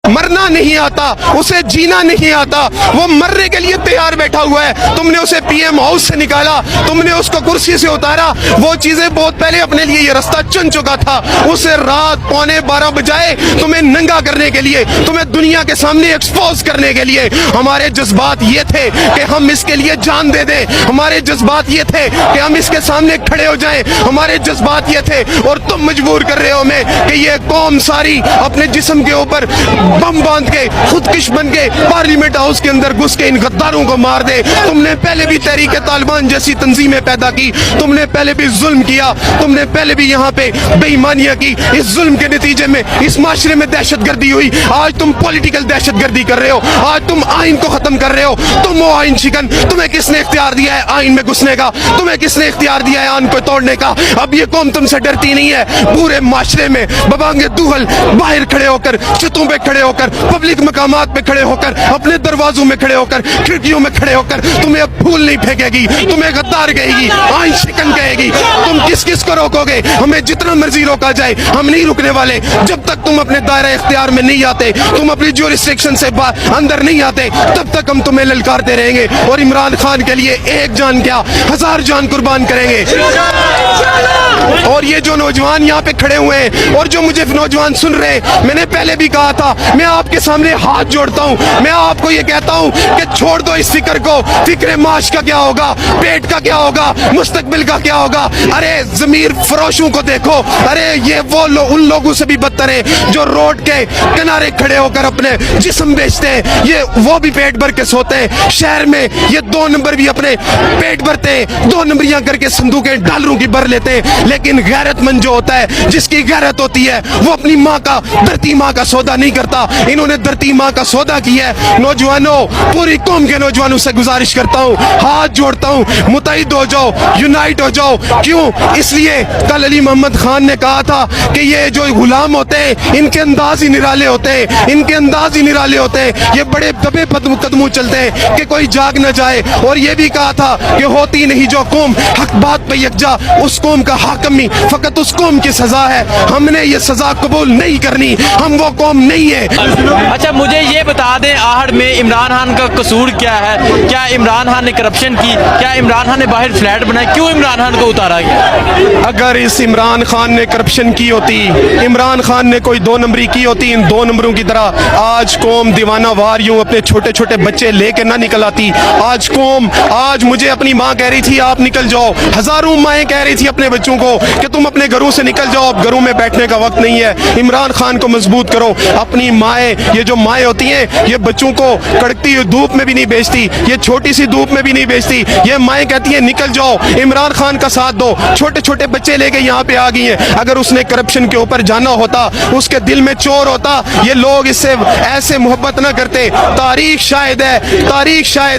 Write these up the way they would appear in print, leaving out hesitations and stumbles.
मरना नहीं आता, उसे जीना नहीं आता, वो मरने के लिए तैयार बैठा हुआ है। तुमने उसे पीएम हाउस से निकाला, तुमने उसको कुर्सी से उतारा, वो चीजें बहुत पहले अपने लिए ये रास्ता चुन चुका था। उसे रात 11:15 बजाए तुम्हें नंगा करने के लिए, तुम्हें दुनिया के सामने एक्सपोज करने के लिए। हमारे जज्बात ये थे कि हम इसके लिए जान दे दें, हमारे जज्बात ये थे कि हम इसके सामने खड़े हो जाएं, हमारे जज्बात ये थे। और तुम मजबूर कर रहे हो हमें कि ये कौम सारी अपने जिस्म के ऊपर बम बांध के खुदकश बन के पार्लियामेंट हाउस के अंदर घुस के इन गद्दारों को मार दे। तुमने पहले भी तहरीक तालिबान जैसी तंजीमें पैदा की, तुमने पहले भी जुल्म किया, तुमने पहले भी यहाँ पे बेईमानियां की। इस जुल्म के नतीजे में इस माशरे में दहशतगर्दी हुई। आज तुम पॉलिटिकल दहशतगर्दी कर रहे हो, आज तुम आइन को खत्म कर रहे हो। तुम वो आइन शिकन, तुम्हें किसने इख्तियार दिया है आइन में घुसने का? तुम्हें किसने इख्तियार दिया है आइन को तोड़ने का? अब ये कौम तुमसे डरती नहीं है। पूरे माशरे में बबांगे दूहल बाहर खड़े होकर, छतों पे खड़े होकर, पब्लिक मकामात पे खड़े होकर, अपने दरवाजों में खड़े होकर, खिड़कियों में खड़े होकर तुम्हें अब फूल नहीं फेंकेगी, तुम्हें गद्दार कहेगी, आइन शिकन कहेगी। तुम किस किस को रोकोगे? हमें जितना मर्जी रोका जाए हम नहीं रुकने वाले। जब तक तुम अपने दायरा इख्तियार में नहीं आते, तुम अपनी ज्यूरिसडिक्शन से अंदर नहीं आते, तब तक हम तुम्हें ललकारते रहेंगे। और इमरान खान के लिए एक जान क्या 1000 जान कुर्बान करेंगे। और ये जो नौजवान यहाँ पे खड़े हुए हैं और जो मुझे नौजवान सुन रहे हैं, मैंने पहले भी कहा था, मैं आपके सामने हाथ जोड़ता हूँ, मैं आपको ये कहता हूँ कि छोड़ दो इस फिक्र को। फिक्र माश का क्या होगा, पेट का क्या होगा, मुस्तकबिल का क्या होगा? अरे जमीर फरोशों को देखो, अरे ये वो उन लोगों से भी बदतर है जो रोड के किनारे खड़े होकर अपने जिस्म बेचते हैं। ये वो भी पेट भर के सोते हैं। शहर में ये 2 नंबर भी अपने पेट भरते हैं, 2 नंबरियां करके संदूकें डॉलरों की भर लेते हैं। लेकिन गैरतमंद जो होता है, जिसकी गैरत होती है, वो अपनी माँ का, धरती माँ का सौदा नहीं करता। इन्होंने धरती माँ का सौदा किया है। नौजवानों, पूरी कौम के नौजवानों से गुजारिश करता हूँ, हाथ जोड़ता हूँ, मुतहिद हो जाओ, यूनाइट हो जाओ। क्यों? इसलिए कल अली मोहम्मद खान ने कहा था कि ये जो गुलाम होते हैं इनके अंदाज ही निराले होते हैं, इनके अंदाज ही निराले होते हैं। ये बड़े दबे कदमों चलते हैं कि कोई जाग न जाए। और ये भी कहा था कि होती नहीं जो कौम हक बात पे यकजा, उस कौम का हाकमी फकत उस कौम की सजा है। हमने ये सजा कबूल नहीं करनी, हम वो कौम नहीं है। अच्छा, मुझे ये बता दें, आहड़ में इमरान खान का कसूर क्या है? क्या इमरान खान ने करप्शन की? क्या इमरान खान ने बाहर फ्लैट बनाए? क्यों इमरान खान को उतारा गया? अगर इस इमरान खान ने करप्शन की होती, इमरान खान ने कोई 2 नंबरी की होती इन 2 नंबरों की तरह, आज कौम दीवाना वार यूं अपने छोटे छोटे बच्चे लेके ना निकल आती। आज कौम, आज मुझे अपनी माँ कह रही थी आप निकल जाओ, हजारों माएँ कह रही थी अपने बच्चों को कि तुम अपने घरों से निकल जाओ, अब घरों में बैठने का वक्त नहीं है। इमरान खान को मजबूत करो। अपनी माएँ, ये जो माएँ होती हैं, ये बच्चों को कड़कती हुई धूप में भी नहीं भेजती, ये छोटी सी धूप में भी नहीं भेजती। ये माएँ कहती हैं निकल जाओ, इमरान खान का साथ दो। छोटे छोटे बच्चे लेके यहाँ पे आ गई हैं। अगर उसने करप्शन के ऊपर जाना होता, उसके दिल में चोर होता, ये लोग इससे ऐसे मोहब्बत ना करते। तारीख शायद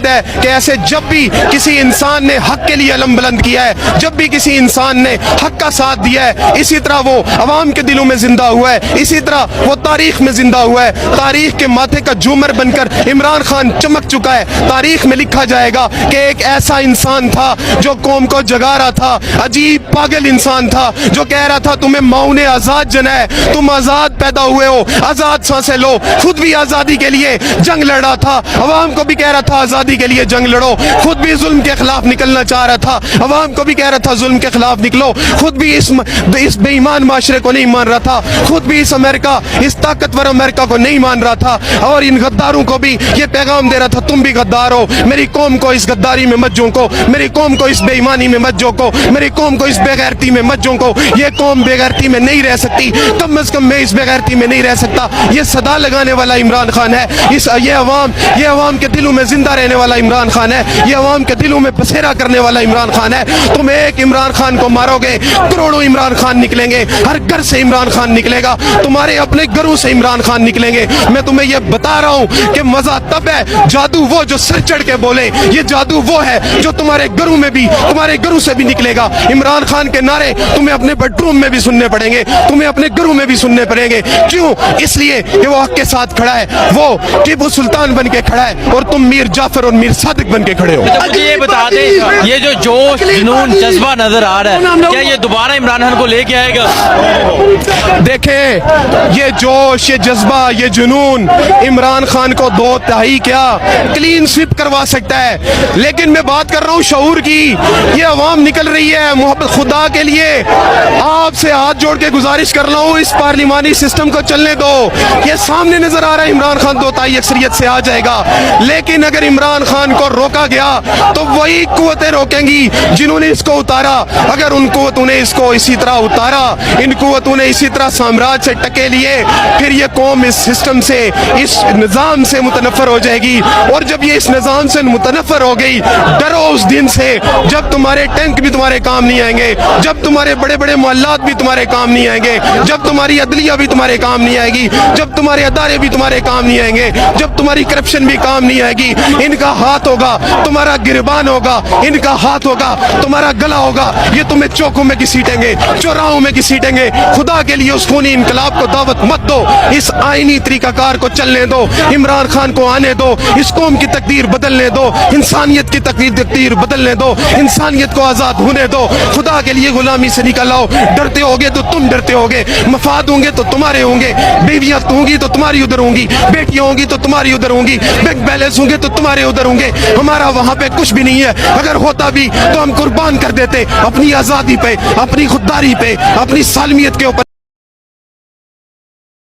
है कि ऐसे जब भी किसी इंसान ने हक के लिए अलम बुलंद किया है, जब भी किसी इंसान ने हक का साथ दिया है, इसी तरह वो अवाम के दिलों में जिंदा हुआ है, इसी तरह वो तारीख में जिंदा हुआ है। तारीख के माथे का झूमर बनकर इमरान खान चमक चुका है। तारीख में लिखा जाएगा कि एक ऐसा इंसान था जो कौम को जगा रहा था, अजीब पागल इंसान था जो कह रहा था तुम्हें माऊ ने आजाद जना है, तुम आजाद पैदा हुए हो, आजाद सांसें लो। खुद भी आजादी के लिए जंग लड़ा था, अवाम को भी कह रहा था आजादी के लिए जंग लड़ो। खुद भी जुल्म के खिलाफ निकलना चाह रहा था, अवाम को भी कह रहा था जुल्म के खिलाफ निकलो। खुद भी इस बेईमान माशरे को नहीं मान रहा था, खुद भी इस अमेरिका, इस ताकतवर अमेरिका को नहीं मान रहा था, और इन गद्दारों को भी ये पैगाम दे रहा था तुम भी गद्दार हो। मेरी कौम को इस गद्दारी में मत झोंको, मेरी कौम को इस बेईमानी में मत झोंको, मेरी कौम को इस बेगैरती में मत झोंको। ये कौम बेगैरती में नहीं रह सकती, कम अज कम मैं इस बेगैरती में नहीं रह सकता। ये सदा लगाने वाला इमरान खान है, ये अवाम के दिलों में जिंदा रहने वाला इमरान खान है, ये अवाम के दिलों में बसेरा करने वाला इमरान खान है। तुम एक इमरान खान को मारोगे, करोड़ों इमरान खान निकलेंगे, हर घर से इमरान खान निकलेगा, तुम्हारे अपने घरों से इमरान खान निकलेंगे। मैं तुम्हें यह बता रहा हूं कि मजा तब है, जादू वो जो सिर चढ़ के बोले, ये जादू वो है जो तुम्हारे घरों में भी, तुम्हारे घरों से भी निकलेगा। इमरान खान के नारे तुम्हें अपने बेडरूम में भी सुनने पड़ेंगे, तुम्हें अपने घरों में भी सुनने पड़ेंगे। क्यों? इसलिए कि वो हक के साथ खड़ा है, वो टीपू सुल्तान बन के खड़ा है और तुम मीर जाफर और मीर सादिक बन के खड़े हो। मुझे ये बता दें, ये जो जोश, जुनून, जज्बा नजर आ रहा है, क्या کیا یہ دوبارہ عمران خان کو لے کے آئے گا؟ دیکھیں یہ جوش، یہ جذبہ، یہ جنون عمران خان کو 2 تہائی کیا کلین سویپ کروا سکتا ہے، لیکن میں بات کر رہا ہوں شعور کی. یہ عوام نکل رہی ہے محبت خدا کے لیے. آپ سے ہاتھ جوڑ کے گزارش کر رہا ہوں اس پارلیمانی سسٹم کو چلنے دو. یہ سامنے نظر آ رہا ہے عمران خان 2 تہائی اکثریت سے آ جائے گا، لیکن اگر عمران خان کو روکا گیا تو وہی قوتیں روکیں گی جنہوں نے اس کو اتارا. اگر ان قوتوں نے اس کو اسی طرح اتارا، ان قوتوں نے اسی طرح سامراج سے ٹکے لیے، پھر یہ قوم اس سسٹم سے، اس نظام سے متنفر ہو جائے گی. اور جب یہ اس نظام سے متنفر ہو گئی، ڈرو اس دن سے جب تمہارے ٹینک بھی تمہارے کام نہیں آئیں گے، جب تمہارے بڑے بڑے محلات بھی تمہارے کام نہیں آئیں گے، جب تمہاری عدلیہ بھی تمہارے کام نہیں آئے گی، جب تمہارے ادارے بھی تمہارے کام نہیں آئیں گے، جب تمہاری کرپشن بھی کام نہیں آئے گی. ان کا ہاتھ ہوگا تمہارا گربان ہوگا، ان کا ہاتھ ہوگا تمہارا گلا ہوگا. یہ تمہیں چوکوں میں گھسیٹیں گے، چوراہوں میں گھسیٹیں گے. خدا کے لیے اس خونی انقلاب کو دعوت مت دو. اس آئینی طریقہ کار کو چلنے دو، عمران خان کو آنے دو، اس قوم کی تقدیر بدلنے دو، انسانیت کی تقدیر بدلنے دو، انسانیت کو آزاد ہونے دو. خدا کے لیے غلامی سے نکل آؤ. ڈرتے ہوگے تو تم ڈرتے ہوگے، مفاد ہوں گے تو تمہارے ہوں گے، بیویاں ہوں گی تو تمہاری ادھر ہوں گی، بیٹیاں ہوں گی تو تمہاری ادھر ہوں گی، بینک بیلنس ہوں گے تو تمہارے ادھر ہوں گے. ہمارا وہاں پہ کچھ بھی نہیں ہے. اگر ہوتا بھی تو ہم قربان کر دیتے اپنی آزادی پہ، اپنی خودداری پہ، اپنی سالمیت کے اوپر.